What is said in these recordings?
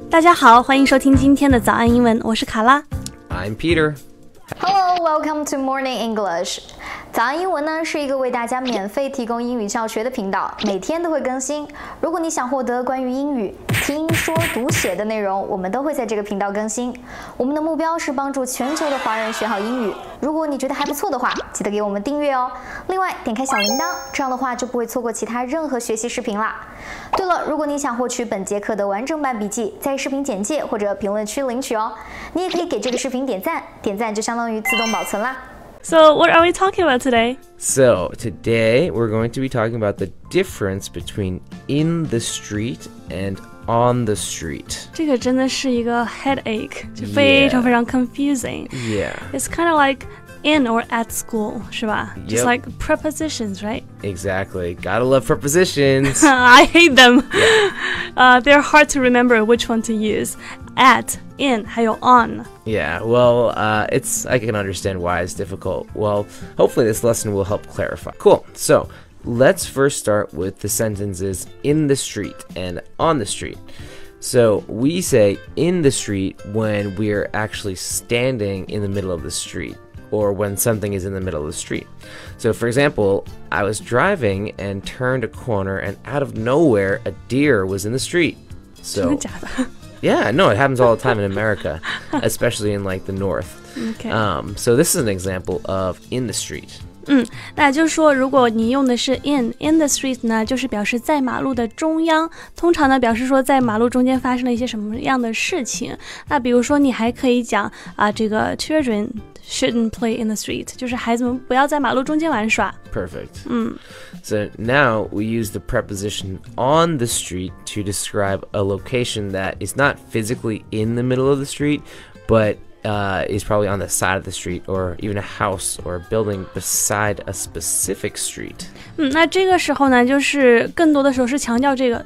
大家好，欢迎收听今天的早安英文，我是卡拉。I'm Peter. Hello, welcome to Morning English. 早安英文呢是一个为大家免费提供英语教学的频道，每天都会更新。如果你想获得关于英语听说读写的内容，我们都会在这个频道更新。我们的目标是帮助全球的华人学好英语。如果你觉得还不错的话，记得给我们订阅哦。另外，点开小铃铛，这样的话就不会错过其他任何学习视频啦。对了，如果你想获取本节课的完整版笔记，在视频简介或者评论区领取哦。你也可以给这个视频点赞，点赞就相当于自动保存啦。So, what are we talking about today? So, today we're going to be talking about the difference between in the street and on the street. 这个真的是一个 headache, 就非常非常 confusing. Yeah. It's kind of like in or at school, 是吧？ Just like prepositions, right? Exactly. Gotta love prepositions. I hate them. They're hard to remember which one to use. At, in, 还有 on. Yeah, well, I can understand why it's difficult. Well, hopefully this lesson will help clarify. Cool. So, let's first start with the sentences in the street and on the street. So, we say in the street when we're actually standing in the middle of the street, or when something is in the middle of the street. So, for example, I was driving and turned a corner, and out of nowhere, a deer was in the street. So, 真的假的？ yeah, no, it happens all the time in America, especially in like the north. Okay. So this is an example of in the street. 那就是说，如果你用的是 in the street 呢，就是表示在马路的中央，通常呢表示说在马路中间发生了一些什么样的事情。那比如说你还可以讲这个 children shouldn't play in the street， 就是孩子们不要在马路中间玩耍。Perfect. So now we use the preposition on the street to describe a location that is not physically in the middle of the street, but is probably on the side of the street, or even a house or a building beside a specific street. 那这个时候呢，就是更多的时候是强调这个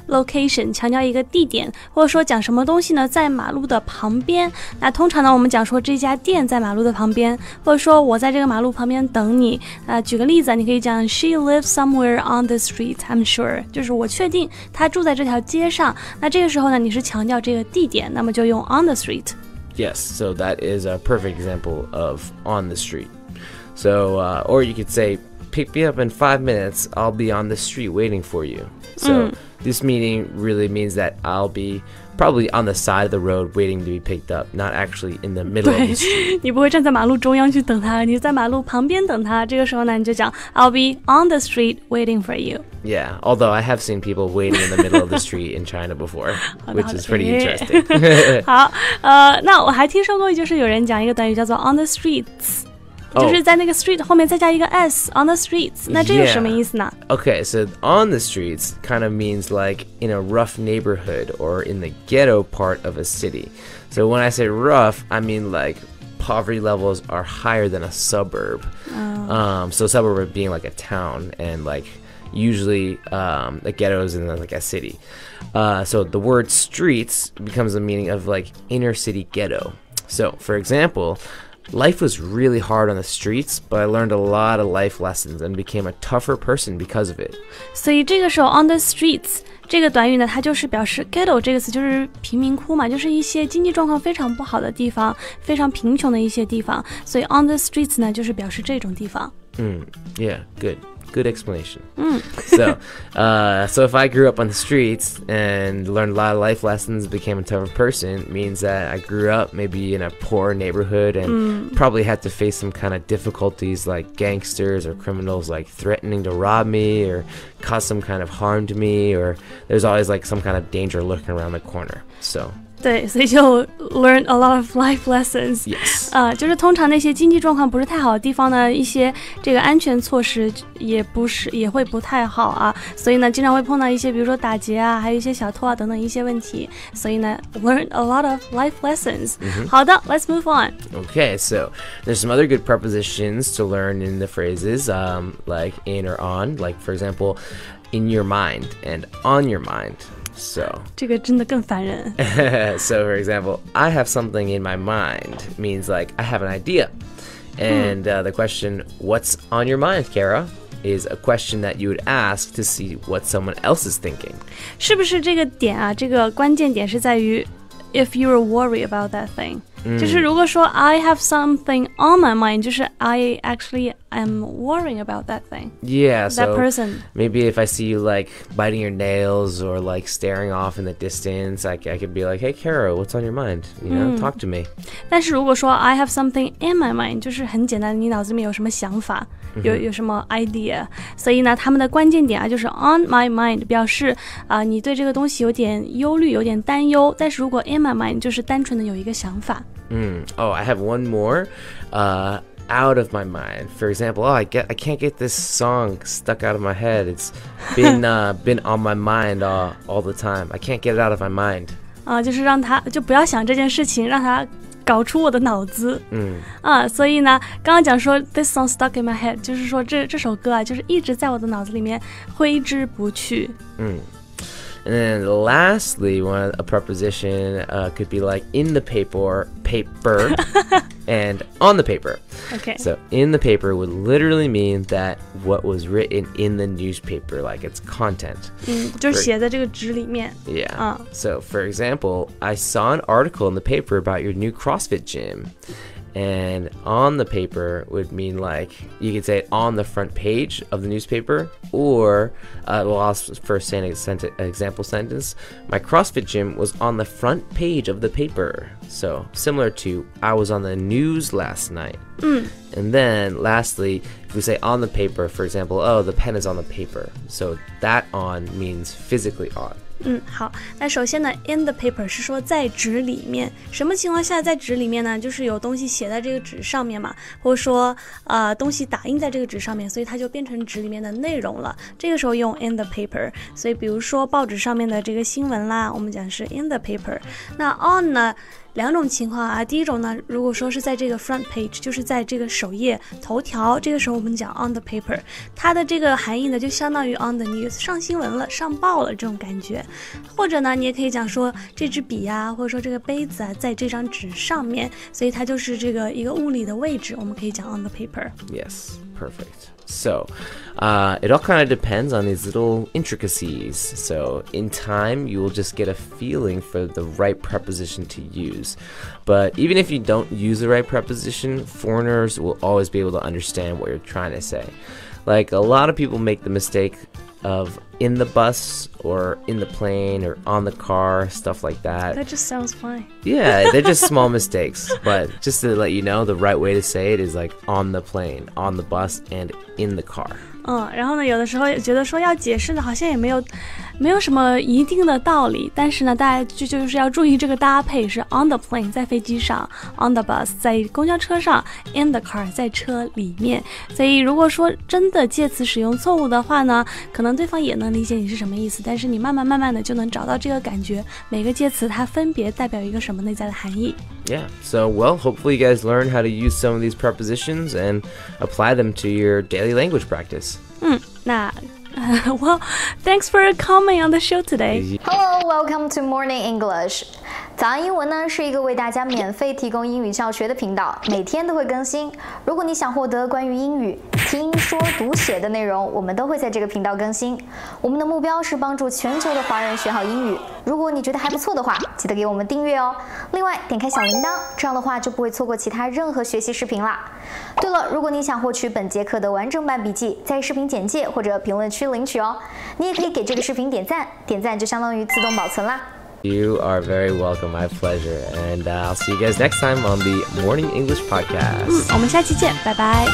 location， 强调一个地点，或者说讲什么东西呢，在马路的旁边。那通常呢，我们讲说这家店在马路的旁边，或者说我在这个马路旁边等你。举个例子，你可以讲 She lives somewhere on the street, I'm sure， 就是我确定她住在这条街上。那这个时候呢，你是强调这个地点，那么就用 on the street。Yes, so that is a perfect example of on the street. So, or you could say, pick me up in 5 minutes, I'll be on the street waiting for you. So, this meaning really means that I'll be probably on the side of the road waiting to be picked up, not actually in the middle of the street. 你不会站在马路中央去等他，你在马路旁边等他。这个时候呢，你就讲 I'll be on the street waiting for you. Yeah, although I have seen people waiting in the middle of the street in China before, which is pretty interesting. 好，那我还听说过，就是有人讲一个短语叫做 on the streets。就是在那个 street 后面再加一个 s on the streets， 那这个什么意思呢？ Okay, so on the streets kind of means like in a rough neighborhood or in the ghetto part of a city. So when I say rough, I mean like poverty levels are higher than a suburb. So suburb being like a town, and like usually the ghetto is in like a city. So the word streets becomes the meaning of like inner city ghetto. So for example, life was really hard on the streets, but I learned a lot of life lessons and became a tougher person because of it. 所以这个时候 on the streets 这个短语呢，它就是表示 ghetto 这个词就是贫民窟嘛，就是一些经济状况非常不好的地方，非常贫穷的一些地方。所以 on the streets 呢，就是表示这种地方。Yeah, good explanation. So if I grew up on the streets and learned a lot of life lessons, became a tougher person, it means that I grew up maybe in a poor neighborhood and probably had to face some kind of difficulties like gangsters or criminals like threatening to rob me or cause some kind of harm to me, or there's always like some kind of danger lurking around the corner. So对，所以就 learn a lot of life lessons. Yes. 就是通常那些经济状况不是太好的地方呢，一些这个安全措施也会不太好啊，所以呢，经常会碰到一些比如说打劫啊，还有一些小偷啊等等一些问题，所以呢 learn a lot of life lessons. 好的 let's move on. Okay, so there's some other good prepositions to learn in the phrases, like in or on, like for example, in your mind and on your mind.So 这个真的更烦人。So for example, I have something in my mind means like I have an idea. And the question, what's on your mind, Kara? is a question that you would ask to see what someone else is thinking. 是不是这个点啊？这个关键点是在于 if you're worried about that thing，就是如果说 I have something on my mind， 就是 I actually am worrying about that thing. Yeah, that so person. maybe if I see you like biting your nails or like staring off in the distance, I could be like, hey, Kara, what's on your mind? You know, talk to me. 但是如果说 I have something in my mind， 就是很简单，你脑子里面有什么想法，有什么 idea， 所以呢，他们的关键点啊，就是 on my mind 表示你对这个东西有点忧虑，有点担忧。但是如果 in my mind 就是单纯的有一个想法。Oh, I have one more. Out of my mind. For example, I can't get this song stuck out of my head. It's been on my mind all the time. I can't get it out of my mind. 就是让他就不要想这件事情，让他搞出我的脑子。所以呢，刚刚讲说 this song stuck in my head， 就是说这首歌啊，就是一直在我的脑子里面挥之不去。And then lastly, a preposition could be like in the paper and on the paper. Okay. So in the paper would literally mean that what was written in the newspaper, like its content. 就是写在这个纸里面。Yeah. So for example, I saw an article in the paper about your new CrossFit gym. And on the paper would mean like, you could say it on the front page of the newspaper, or, I'll first say an example sentence. My CrossFit gym was on the front page of the paper. So similar to, I was on the news last night. And then lastly, if we say on the paper, for example, oh, the pen is on the paper. So that on means physically on. 好，那首先呢 in the paper 是说在纸里面，什么情况下在纸里面呢？就是有东西写在这个纸上面嘛，或者说东西打印在这个纸上面，所以它就变成纸里面的内容了。这个时候用 in the paper， 所以比如说报纸上面的这个新闻啦，我们讲是 in the paper。那 on 呢？两种情况啊，第一种呢，如果说是在这个 front page， 就是在这个首页头条，这个时候我们讲 on the paper， 它的这个含义呢，就相当于 on the news， 上新闻了，上报了这种感觉。或者呢，你也可以讲说这支笔啊，或者说这个杯子啊，在这张纸上面，所以它就是这个一个物理的位置，我们可以讲 on the paper。 Yes, perfect. So, it all kind of depends on these little intricacies. So, in time, you will just get a feeling for the right preposition to use. But even if you don't use the right preposition, foreigners will always be able to understand what you're trying to say. Like, a lot of people make the mistake of in the bus or in the plane or on the car, stuff like that. That just sounds fine. Yeah, they're just small mistakes. But just to let you know, the right way to say it is like on the plane, on the bus, and in the car. 然后呢，有的时候觉得说要解释的好像也没有什么一定的道理，但是呢，大家就是要注意这个搭配是 on the plane 在飞机上， on the bus 在公交车上， in the car 在车里面。所以如果说真的介词使用错误的话呢，可能对方也能理解你是什么意思，但是你慢慢的就能找到这个感觉，每个介词它分别代表一个什么内在的含义。Yeah, so hopefully you guys learn how to use some of these prepositions and apply them to your daily language practice. Well, thanks for coming on the show today. Hello, welcome to Morning English. 早安英文呢是一个为大家免费提供英语教学的频道，每天都会更新。如果你想获得关于英语听说读写的内容，我们都会在这个频道更新。我们的目标是帮助全球的华人学好英语。如果你觉得还不错的话，记得给我们订阅哦。另外，点开小铃铛，这样的话就不会错过其他任何学习视频啦。对了，如果你想获取本节课的完整版笔记，在视频简介或者评论区领取哦。你也可以给这个视频点赞，点赞就相当于自动保存啦。You are very welcome. My pleasure. And I'll see you guys next time on the Morning English Podcast. 我们下期见，拜拜。